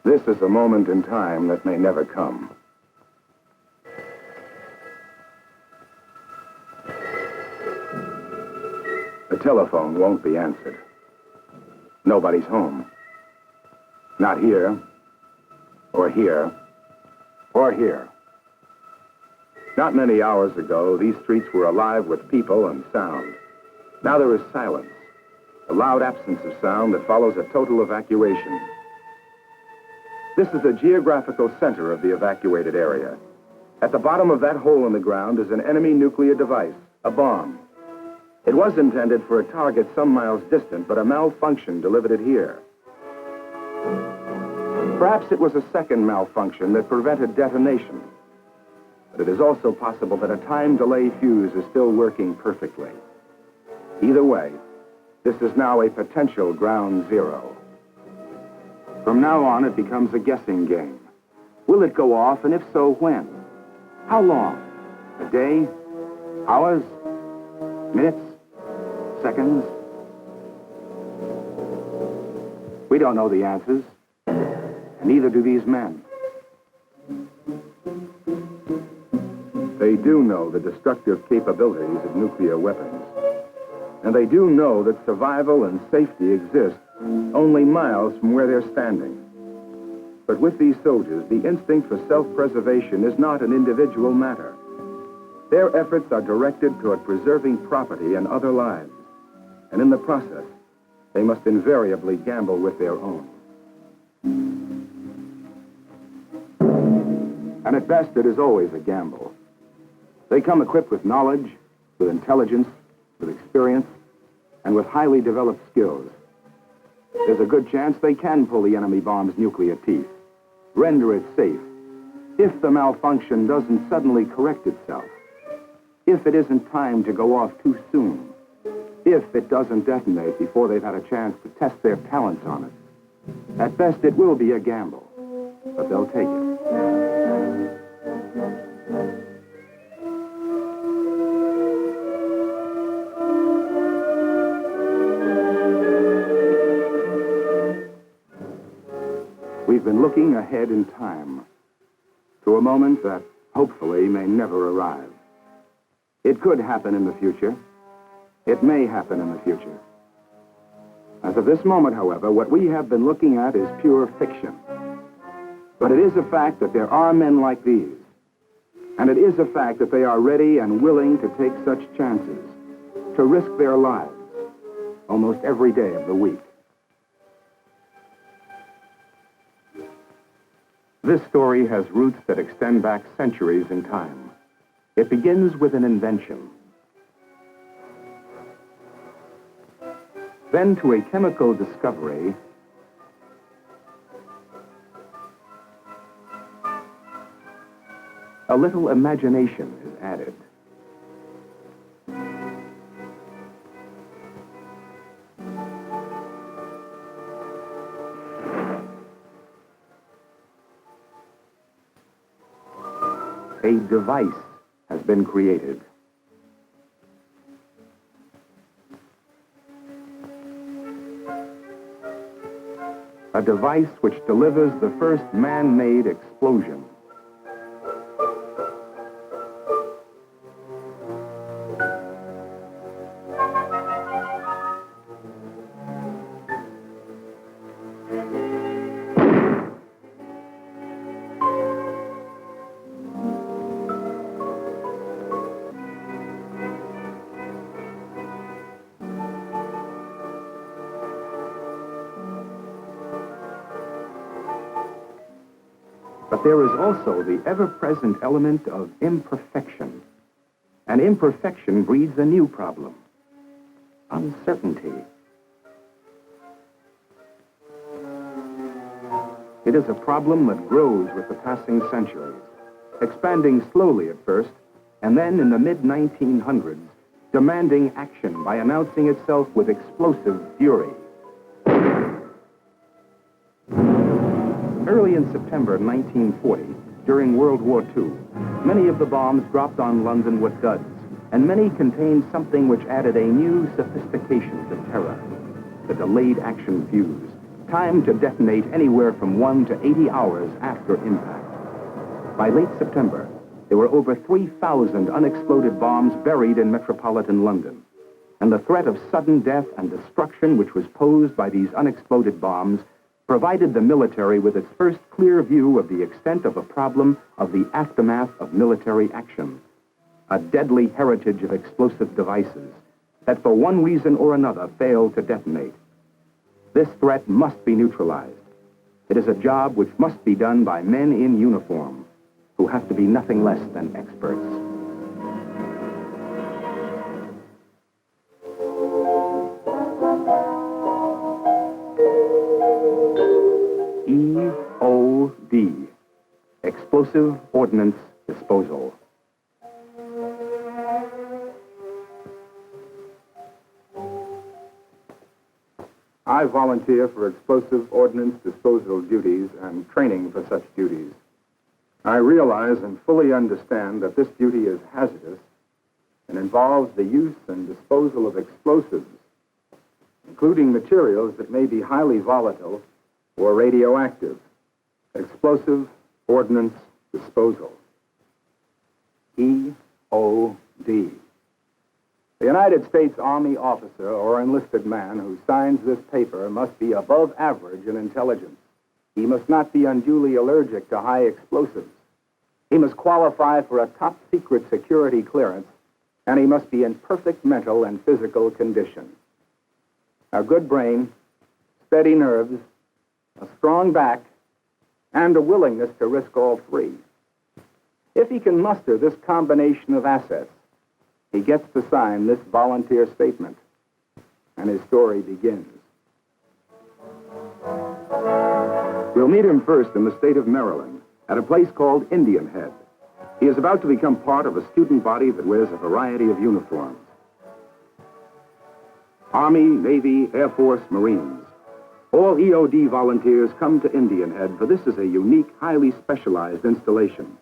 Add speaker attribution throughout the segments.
Speaker 1: This is a moment in time that may never come. The telephone won't be answered. Nobody's home. Not here, or here, or here. Not many hours ago, these streets were alive with people and sound. Now there is silence, a loud absence of sound that follows a total evacuation. This is the geographical center of the evacuated area. At the bottom of that hole in the ground is an enemy nuclear device, a bomb. It was intended for a target some miles distant, but a malfunction delivered it here. Perhaps it was a second malfunction that prevented detonation. But it is also possible that a time delay fuse is still working perfectly. Either way, this is now a potential ground zero. From now on, it becomes a guessing game. Will it go off, and if so, when? How long? A day? Hours? Minutes? Seconds? We don't know the answers. Neither do these men. They do know the destructive capabilities of nuclear weapons. And they do know that survival and safety exist only miles from where they're standing. But with these soldiers, the instinct for self-preservation is not an individual matter. Their efforts are directed toward preserving property and other lives. And in the process, they must invariably gamble with their own. And at best, it is always a gamble. They come equipped with knowledge, with intelligence, with experience, and with highly developed skills. There's a good chance they can pull the enemy bomb's nuclear teeth, render it safe, if the malfunction doesn't suddenly correct itself, if it isn't timed to go off too soon, if it doesn't detonate before they've had a chance to test their talents on it. At best, it will be a gamble, but they'll take it. We've been looking ahead in time to a moment that hopefully may never arrive. It could happen in the future. It may happen in the future. As of this moment, however, what we have been looking at is pure fiction. But it is a fact that there are men like these. And it is a fact that they are ready and willing to take such chances, to risk their lives almost every day of the week. This story has roots that extend back centuries in time. It begins with an invention. Then to a chemical discovery, a little imagination is added. A device has been created. A device which delivers the first man-made explosion. But there is also the ever-present element of imperfection. And imperfection breeds a new problem: uncertainty. It is a problem that grows with the passing centuries, expanding slowly at first, and then in the mid-1900s, demanding action by announcing itself with explosive fury. Early in September 1940, during World War II, many of the bombs dropped on London with duds, and many contained something which added a new sophistication to terror: the delayed action fuse, Time to detonate anywhere from 1 to 80 hours after impact. By late September, there were over 3,000 unexploded bombs buried in metropolitan London. And the threat of sudden death and destruction which was posed by these unexploded bombs provided the military with its first clear view of the extent of a problem of the aftermath of military action. A deadly heritage of explosive devices that for one reason or another failed to detonate. This threat must be neutralized. It is a job which must be done by men in uniform, who have to be nothing less than experts. EOD, Explosive Ordnance Disposal. I volunteer for explosive ordnance disposal duties and training for such duties. I realize and fully understand that this duty is hazardous and involves the use and disposal of explosives, including materials that may be highly volatile or radioactive. Explosive Ordnance Disposal. EOD. The United States Army officer or enlisted man who signs this paper must be above average in intelligence. He must not be unduly allergic to high explosives. He must qualify for a top-secret security clearance, and he must be in perfect mental and physical condition. A good brain, steady nerves, a strong back, and a willingness to risk all three. If he can muster this combination of assets, he gets to sign this volunteer statement, and his story begins. We'll meet him first in the state of Maryland, at a place called Indianhead. He is about to become part of a student body that wears a variety of uniforms. Army, Navy, Air Force, Marines. All EOD volunteers come to Indianhead, for this is a unique, highly specialized installation.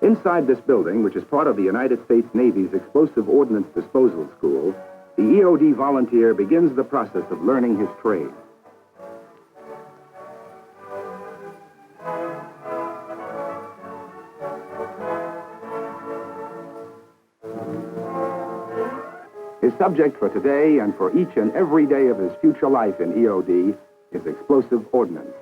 Speaker 1: Inside this building, which is part of the United States Navy's Explosive Ordnance Disposal School, the EOD volunteer begins the process of learning his trade. His subject for today and for each and every day of his future life in EOD is explosive ordnance.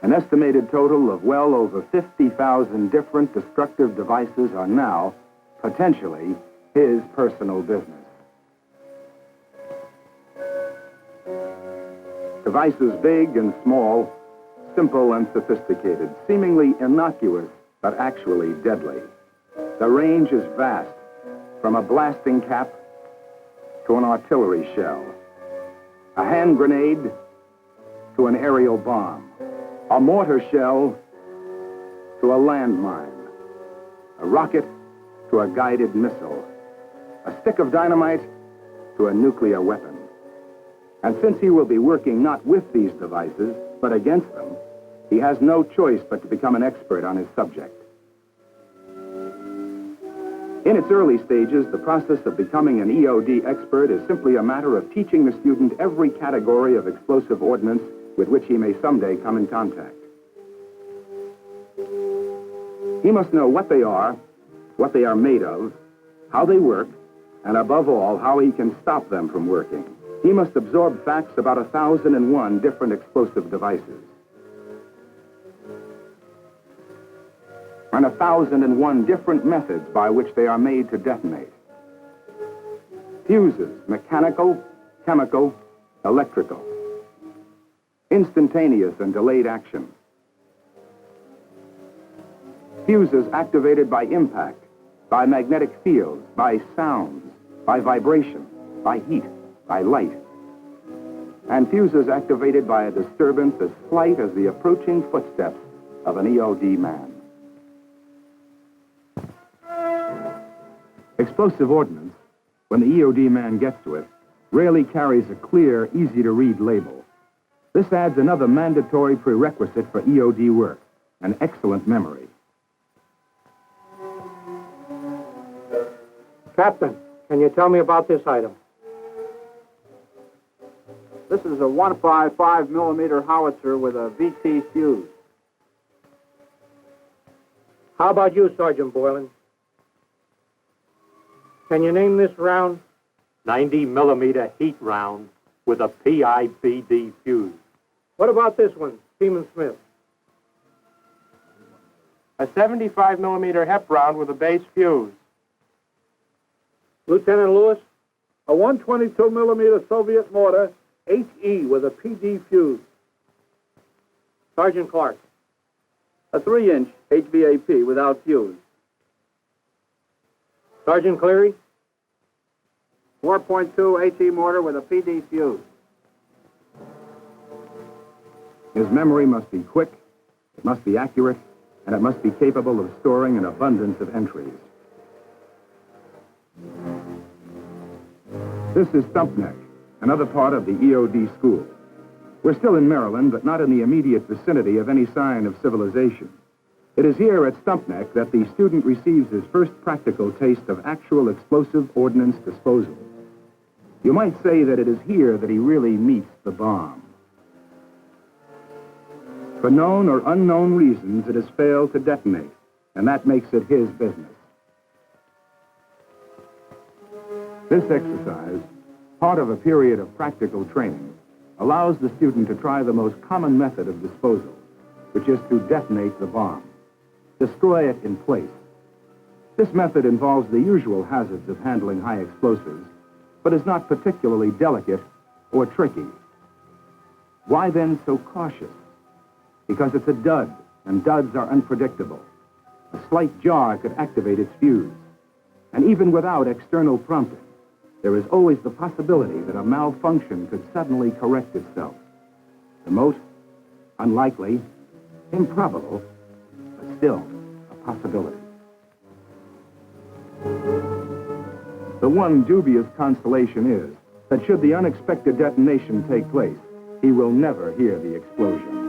Speaker 1: An estimated total of well over 50,000 different destructive devices are now, potentially, his personal business. Devices big and small, simple and sophisticated, seemingly innocuous, but actually deadly. The range is vast, from a blasting cap to an artillery shell, a hand grenade to an aerial bomb, a mortar shell to a landmine, a rocket to a guided missile, a stick of dynamite to a nuclear weapon. And since he will be working not with these devices, but against them, he has no choice but to become an expert on his subject. In its early stages, the process of becoming an EOD expert is simply a matter of teaching the student every category of explosive ordnance with which he may someday come in contact. He must know what they are made of, how they work, and above all, how he can stop them from working. He must absorb facts about 1,001 different explosive devices. And 1,001 different methods by which they are made to detonate. Fuses, mechanical, chemical, electrical. Instantaneous and delayed action. Fuses activated by impact, by magnetic fields, by sounds, by vibration, by heat, by light. And fuses activated by a disturbance as slight as the approaching footsteps of an EOD man. Explosive ordnance, when the EOD man gets to it, rarely carries a clear, easy-to-read label. This adds another mandatory prerequisite for EOD work, an excellent memory.
Speaker 2: Captain, can you tell me about this item? This is a 155 millimeter howitzer with a VT fuse.
Speaker 3: How about you, Sergeant Boylan? Can you name this round?
Speaker 4: 90 millimeter heat round with a PIBD fuse.
Speaker 3: What about this one, Seaman Smith?
Speaker 2: A 75 millimeter HEP round with a base fuse.
Speaker 3: Lieutenant Lewis?
Speaker 2: A 122 millimeter Soviet mortar, HE with a PD fuse.
Speaker 3: Sergeant Clark?
Speaker 2: A 3-inch HVAP without fuse.
Speaker 3: Sergeant Cleary?
Speaker 2: 4.2 HE mortar with a PD fuse.
Speaker 1: His memory must be quick, it must be accurate, and it must be capable of storing an abundance of entries. This is Stumpneck, another part of the EOD school. We're still in Maryland, but not in the immediate vicinity of any sign of civilization. It is here at Stumpneck that the student receives his first practical taste of actual explosive ordnance disposal. You might say that it is here that he really meets the bomb. For known or unknown reasons, it has failed to detonate, and that makes it his business. This exercise, part of a period of practical training, allows the student to try the most common method of disposal, which is to detonate the bomb, destroy it in place. This method involves the usual hazards of handling high explosives, but is not particularly delicate or tricky. Why then so cautious? Because it's a dud, and duds are unpredictable. A slight jar could activate its fuse. And even without external prompting, there is always the possibility that a malfunction could suddenly correct itself. Remote, unlikely, improbable, but still a possibility. The one dubious consolation is that should the unexpected detonation take place, he will never hear the explosion.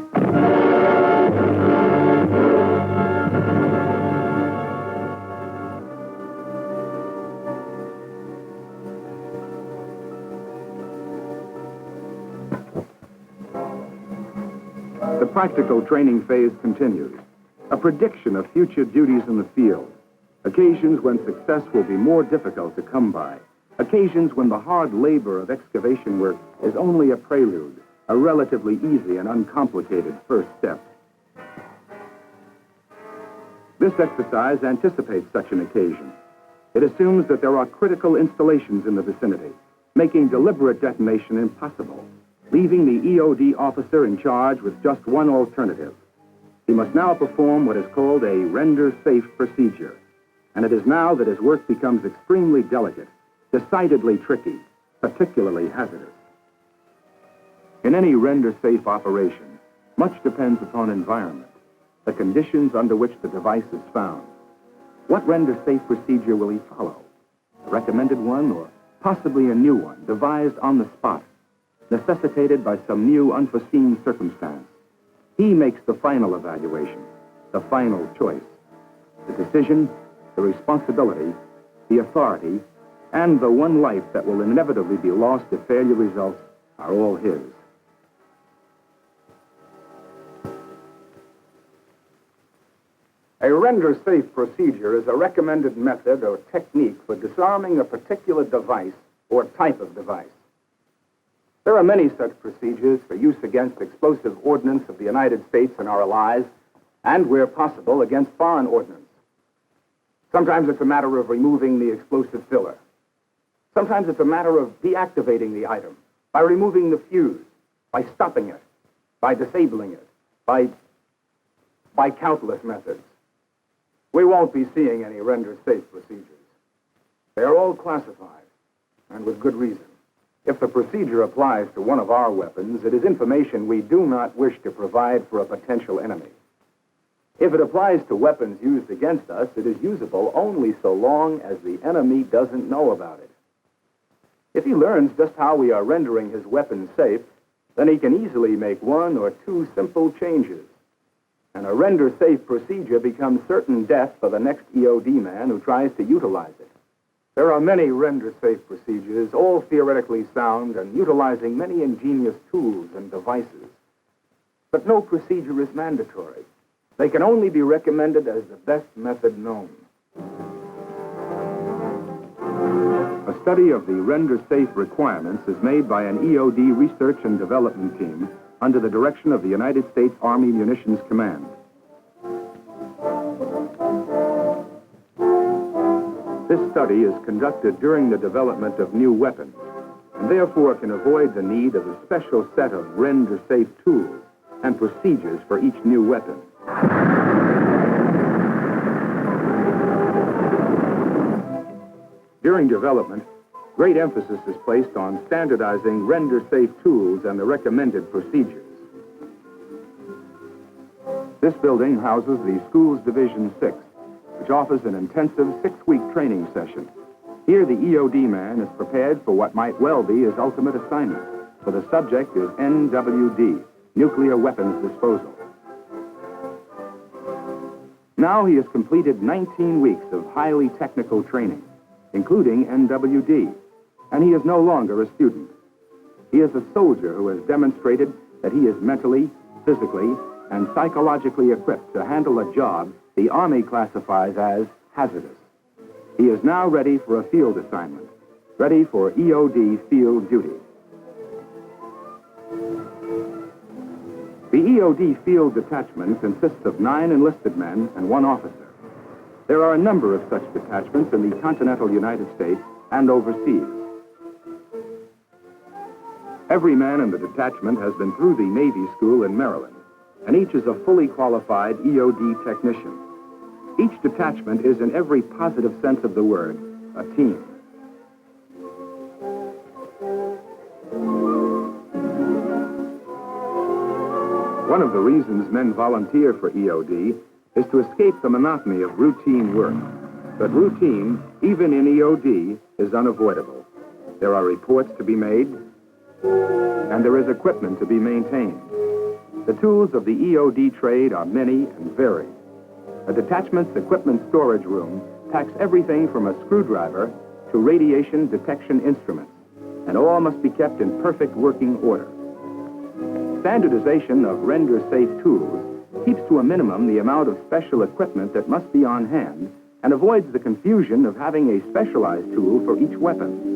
Speaker 1: The practical training phase continues. A prediction of future duties in the field. Occasions when success will be more difficult to come by. Occasions when the hard labor of excavation work is only a prelude, a relatively easy and uncomplicated first step. This exercise anticipates such an occasion. It assumes that there are critical installations in the vicinity, making deliberate detonation impossible, leaving the EOD officer in charge with just one alternative. He must now perform what is called a render-safe procedure, and it is now that his work becomes extremely delicate, decidedly tricky, particularly hazardous. In any render-safe operation, much depends upon environment, the conditions under which the device is found. What render-safe procedure will he follow? A recommended one or possibly a new one, devised on the spot, necessitated by some new unforeseen circumstance? He makes the final evaluation, the final choice. The decision, the responsibility, the authority, and the one life that will inevitably be lost if failure results are all his. A render-safe procedure is a recommended method or technique for disarming a particular device or type of device. There are many such procedures for use against explosive ordnance of the United States and our allies, and, where possible, against foreign ordnance. Sometimes it's a matter of removing the explosive filler. Sometimes it's a matter of deactivating the item by removing the fuse, by stopping it, by disabling it, by countless methods. We won't be seeing any render-safe procedures. They are all classified, and with good reason. If the procedure applies to one of our weapons, it is information we do not wish to provide for a potential enemy. If it applies to weapons used against us, it is usable only so long as the enemy doesn't know about it. If he learns just how we are rendering his weapon safe, then he can easily make one or two simple changes. And a render-safe procedure becomes certain death for the next EOD man who tries to utilize it. There are many render-safe procedures, all theoretically sound and utilizing many ingenious tools and devices. But no procedure is mandatory. They can only be recommended as the best method known. A study of the render-safe requirements is made by an EOD research and development team under the direction of the United States Army Munitions Command. This study is conducted during the development of new weapons, and therefore can avoid the need of a special set of render-safe tools and procedures for each new weapon. During development, great emphasis is placed on standardizing render-safe tools and the recommended procedures. This building houses the Schools Division 6, which offers an intensive 6-week training session. Here, the EOD man is prepared for what might well be his ultimate assignment, for the subject is NWD, Nuclear Weapons Disposal. Now he has completed 19 weeks of highly technical training, including NWD, and he is no longer a student. He is a soldier who has demonstrated that he is mentally, physically, and psychologically equipped to handle a job the Army classifies as hazardous. He is now ready for a field assignment, ready for EOD field duty. The EOD field detachment consists of 9 enlisted men and 1 officer. There are a number of such detachments in the continental United States and overseas. Every man in the detachment has been through the Navy School in Maryland, and each is a fully qualified EOD technician. Each detachment is, in every positive sense of the word, a team. One of the reasons men volunteer for EOD is to escape the monotony of routine work. But routine, even in EOD, is unavoidable. There are reports to be made, and there is equipment to be maintained. The tools of the EOD trade are many and varied. A detachment's equipment storage room packs everything from a screwdriver to radiation detection instruments, and all must be kept in perfect working order. Standardization of render-safe tools keeps to a minimum the amount of special equipment that must be on hand and avoids the confusion of having a specialized tool for each weapon.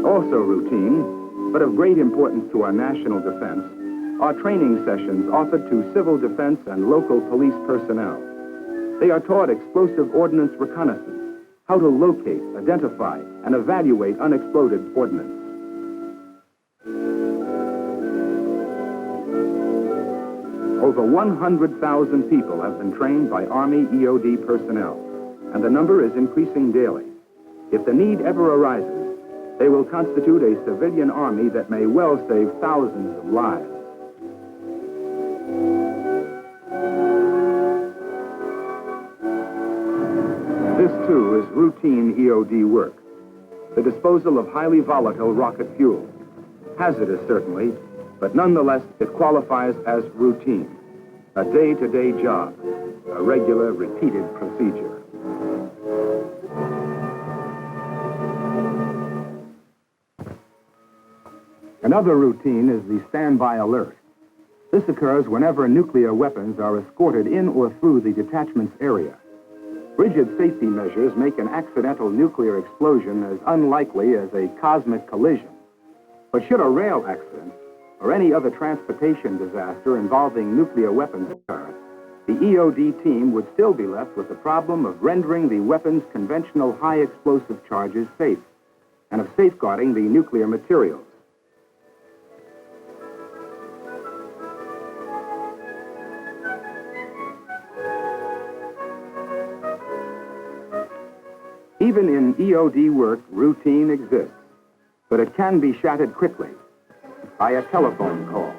Speaker 1: Also routine, but of great importance to our national defense, are training sessions offered to civil defense and local police personnel. They are taught explosive ordnance reconnaissance, how to locate, identify, and evaluate unexploded ordnance. Over 100,000 people have been trained by Army EOD personnel, and the number is increasing daily. If the need ever arises, they will constitute a civilian army that may well save thousands of lives. This, too, is routine EOD work. The disposal of highly volatile rocket fuel. Hazardous, certainly, but nonetheless, it qualifies as routine. A day-to-day job, a regular, repeated procedure. Another routine is the standby alert. This occurs whenever nuclear weapons are escorted in or through the detachment's area. Rigid safety measures make an accidental nuclear explosion as unlikely as a cosmic collision. But should a rail accident or any other transportation disaster involving nuclear weapons occur, the EOD team would still be left with the problem of rendering the weapon's conventional high explosive charges safe and of safeguarding the nuclear materials. Even in EOD work, routine exists, but it can be shattered quickly by a telephone call.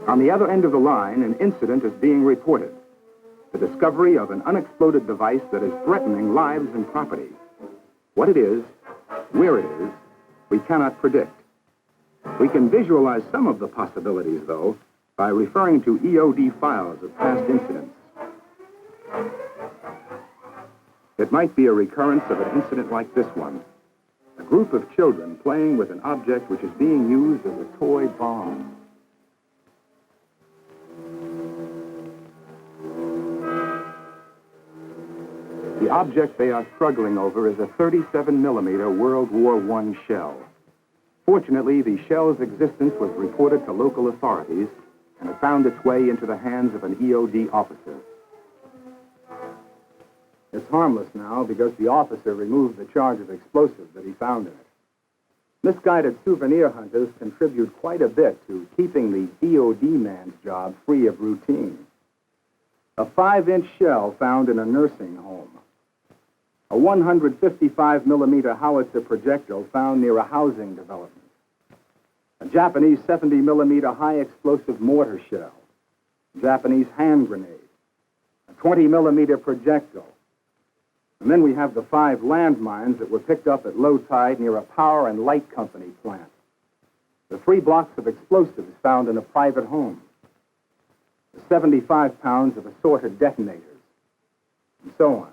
Speaker 1: On the other end of the line, an incident is being reported. The discovery of an unexploded device that is threatening lives and property. What it is, where it is, we cannot predict. We can visualize some of the possibilities, though, by referring to EOD files of past incidents. It might be a recurrence of an incident like this one. A group of children playing with an object which is being used as a toy bomb. The object they are struggling over is a 37-millimeter World War I shell. Fortunately, the shell's existence was reported to local authorities and it found its way into the hands of an EOD officer. It's harmless now because the officer removed the charge of explosives that he found in it. Misguided souvenir hunters contribute quite a bit to keeping the EOD man's job free of routine. A 5-inch shell found in a nursing home. A 155-millimeter howitzer projectile found near a housing development. A Japanese 70-millimeter high-explosive mortar shell. A Japanese hand grenade. A 20-millimeter projectile. And then we have the 5 landmines that were picked up at low tide near a power and light company plant. The 3 blocks of explosives found in a private home. The 75 pounds of assorted detonators. And so on.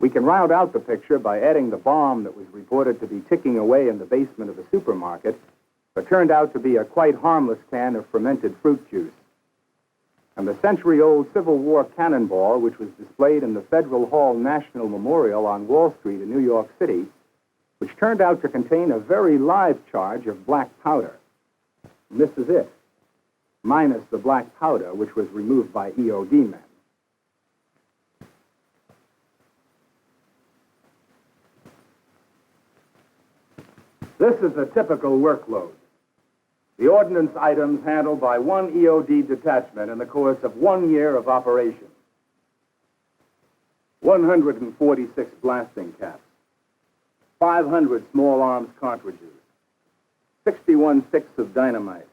Speaker 1: We can round out the picture by adding the bomb that was reported to be ticking away in the basement of a supermarket, but turned out to be a quite harmless can of fermented fruit juice. And the century-old Civil War cannonball, which was displayed in the Federal Hall National Memorial on Wall Street in New York City, which turned out to contain a very live charge of black powder. And this is it, minus the black powder, which was removed by EOD men. This is a typical workload. The ordnance items handled by one EOD detachment in the course of 1 year of operation. 146 blasting caps, 500 small arms cartridges, 61 sticks of dynamite,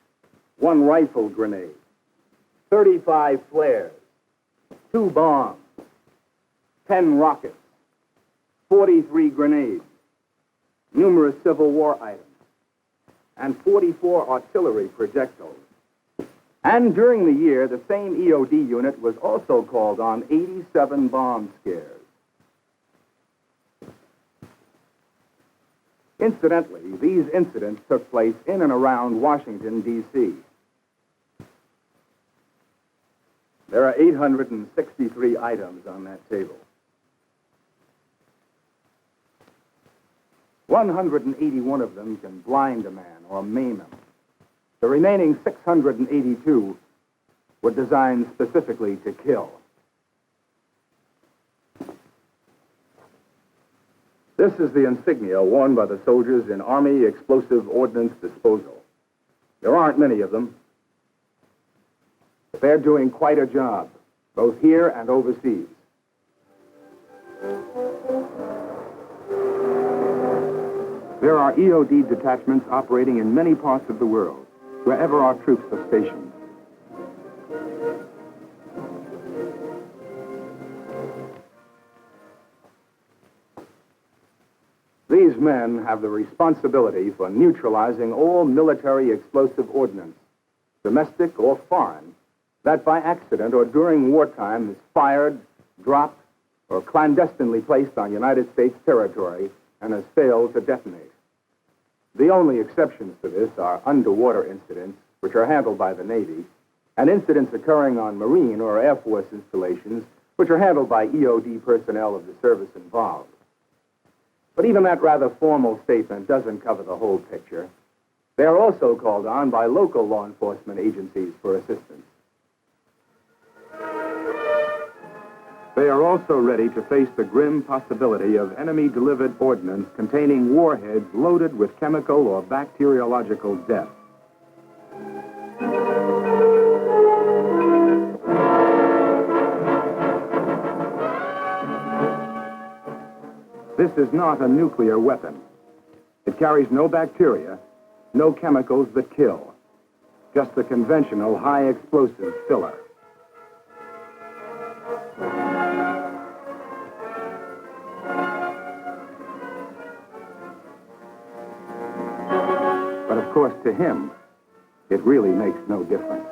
Speaker 1: 1 rifle grenade, 35 flares, 2 bombs, 10 rockets, 43 grenades, numerous Civil War items, and 44 artillery projectiles. And during the year, the same EOD unit was also called on 87 bomb scares. Incidentally, these incidents took place in and around Washington, D.C. There are 863 items on that table. 181 of them can blind a man or maim him. The remaining 682 were designed specifically to kill. This is the insignia worn by the soldiers in Army Explosive Ordnance Disposal. There aren't many of them, but they're doing quite a job, both here and overseas. There are EOD detachments operating in many parts of the world, wherever our troops are stationed. These men have the responsibility for neutralizing all military explosive ordnance, domestic or foreign, that by accident or during wartime is fired, dropped, or clandestinely placed on United States territory and has failed to detonate. The only exceptions to this are underwater incidents, which are handled by the Navy, and incidents occurring on Marine or Air Force installations, which are handled by EOD personnel of the service involved. But even that rather formal statement doesn't cover the whole picture. They are also called on by local law enforcement agencies for assistance. They are also ready to face the grim possibility of enemy-delivered ordnance containing warheads loaded with chemical or bacteriological death. This is not a nuclear weapon. It carries no bacteria, no chemicals that kill, just the conventional high-explosive filler. But of course, to him, it really makes no difference.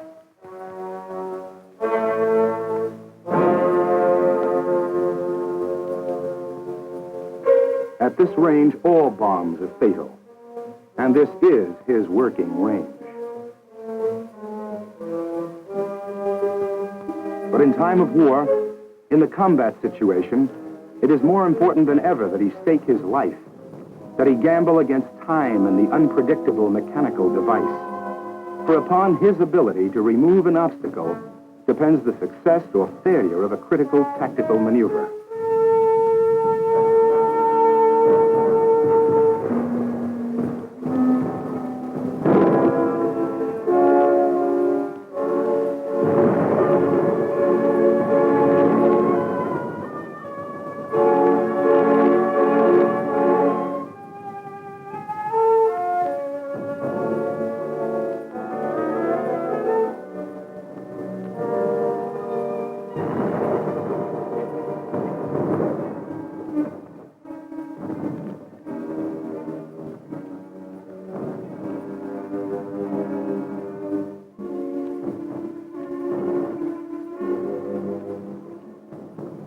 Speaker 1: At this range, all bombs are fatal, and this is his working range. But in time of war, in the combat situation, it is more important than ever that he stake his life, that he gamble against time and the unpredictable mechanical device. For upon his ability to remove an obstacle depends the success or failure of a critical tactical maneuver.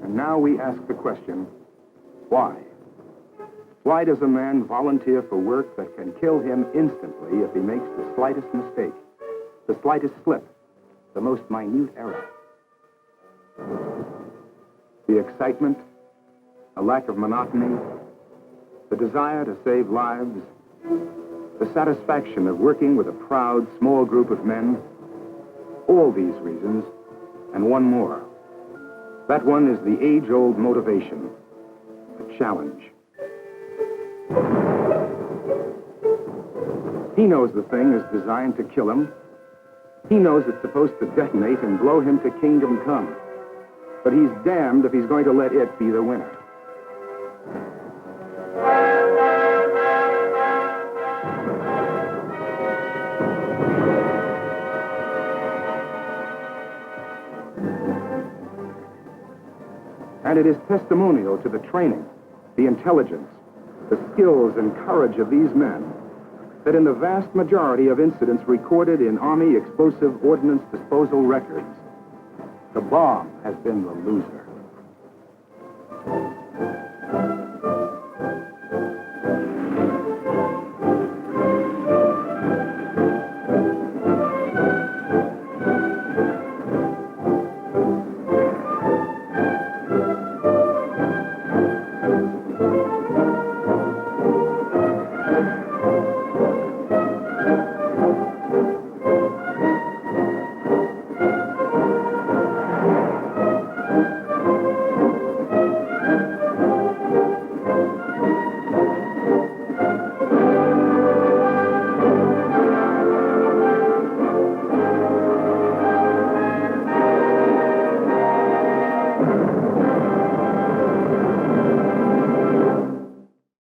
Speaker 1: Now we ask the question, why? Why does a man volunteer for work that can kill him instantly if he makes the slightest mistake, the slightest slip, the most minute error? The excitement, a lack of monotony, the desire to save lives, the satisfaction of working with a proud, small group of men, all these reasons, and one more. That one is the age-old motivation, a challenge. He knows the thing is designed to kill him. He knows it's supposed to detonate and blow him to kingdom come. But he's damned if he's going to let it be the winner. And it is testimonial to the training, the intelligence, the skills and courage of these men that in the vast majority of incidents recorded in Army explosive ordnance disposal records, the bomb has been the loser.